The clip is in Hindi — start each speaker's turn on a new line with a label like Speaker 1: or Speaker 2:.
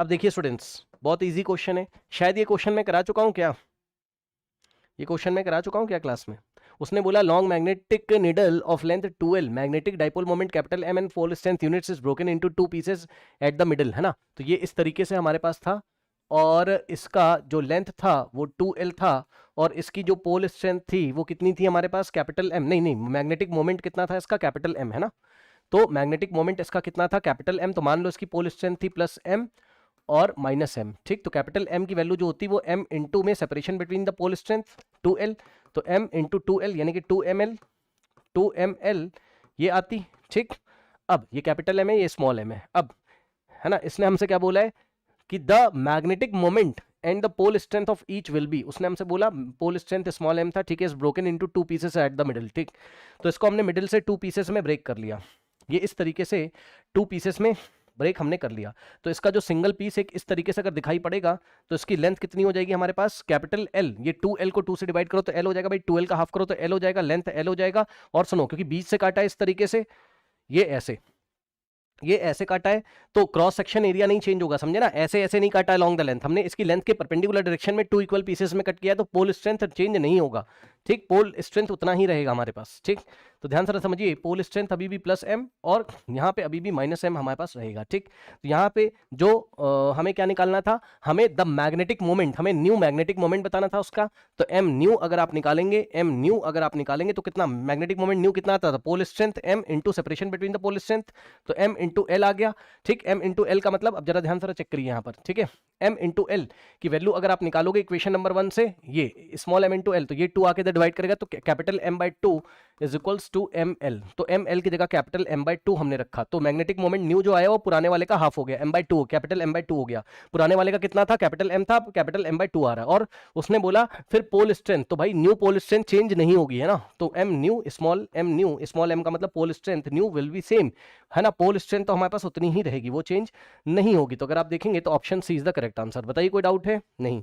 Speaker 1: अब देखिए स्टूडेंट्स, बहुत इजी क्वेश्चन है, शायद ये क्वेश्चन मैं करा चुका हूं क्या, ये क्वेश्चन मैं करा चुका हूं क्या क्लास में। उसने बोला long magnetic needle of length 2L, magnetic dipole moment capital M and pole strength units is broken into 2 pieces at the middle, है ना। तो ये इस तरीके से हमारे पास था, और इसका जो लेंथ था वो 2L था, और इसकी जो पोल स्ट्रेंथ थी वो कितनी थी हमारे पास, कैपिटल M, नहीं नहीं, मैग्नेटिक मोमेंट कितना था इसका, कैपिटल M, है ना। तो मैग्नेटिक मोमेंट इसका कितना था, कैपिटल M, तो मान लो इसकी पोल स्ट्रेंथ थी प्लस M और माइनस M, ठीक। तो कैपिटल M की वैल्यू जो होती है वो M इंटू में separation between the pole strength 2L, तो M इंटू 2L यानी कि 2ml ये आती, ठीक। अब ये कैपिटल M है, ये स्मॉल m है, अब है ना, इसने हमसे क्या बोला है कि the magnetic moment and the pole strength of each will be, उसने हमसे बोला पोल स्ट्रेंथ स्मॉल m था, ठीक है, is broken into 2 pieces at the middle, ठीक। तो इसको हमने मिडिल से 2 पीसेस में ब्रेक कर लिया, ये इस तरीके से 2 पीसेस में ब्रेक हमने कर लिया। तो इसका जो सिंगल पीस एक इस तरीके से अगर दिखाई पड़ेगा तो इसकी लेंथ कितनी हो जाएगी हमारे पास, कैपिटल L, ये 2L को 2 से डिवाइड करो तो L हो जाएगा भाई, 2L का हाफ करो तो L हो जाएगा, लेंथ L हो जाएगा। और सुनो, क्योंकि बीच से काटा है इस तरीके से, ये ऐसे काटा है, तो क्रॉस सेक्शन एरिया नहीं चेंज होगा, समझे ना, ऐसे ऐसे नहीं काटा है लॉन्ग द लेंथ, हमने इसकी लेंथ के परपेंडिकुलर डायरेक्शन में 2 इक्वल पीसेस में कट किया, तो पोल स्ट्रेंथ चेंज नहीं होगा, ठीक, पोल स्ट्रेंथ उतना ही रहेगा हमारे पास, ठीक। तो ध्यान से समझिए, पोल स्ट्रेंथ अभी भी प्लस M और यहाँ पे अभी भी माइनस M हमारे पास रहेगा, ठीक। तो यहाँ पे जो हमें क्या निकालना था, हमें द मैग्नेटिक मोमेंट, हमें न्यू मैग्नेटिक मोमेंट बताना था उसका, तो M न्यू अगर आप निकालेंगे तो कितना मैग्नेटिक मोमेंट न्यू कितना आता था, pole strength M into separation between the pole strength, तो M इंटू L आ गया, ठीक। M इंटू L का मतलब, अब जरा ध्यान से चेक करिए यहाँ पर, ठीक है, M इंटू L की वैल्यू अगर आप निकालोगे इक्वेशन नंबर 1 से, ये स्मॉल m इंटू L, तो ये 2 आके डिवाइड करेगा, तो capital M by 2 is equals to ML, तो ML की जगह कैपिटल M बाई 2 हमने रखा, तो मैग्नेटिक मोमेंट न्यू जो आया वो पुराने वाले का हाफ हो गया, M by 2, capital M by 2 हो गया, पुराने वाले का कितना था, कैपिटल M था, कैपिटल M बाई 2 आ रहा है। और उसने बोला फिर पोल स्ट्रेंथ, तो भाई न्यू पोल स्ट्रेंथ चेंज नहीं होगी, है ना, तो M न्यू स्मॉल m का मतलब pole strength new will be same, है ना, पोल स्ट्रेंथ तो हमारे पास उतनी ही रहेगी, वो चेंज नहीं होगी। तो अगर आप देखेंगे तो option C is the correct answer. बताइए कोई डाउट है? नहीं।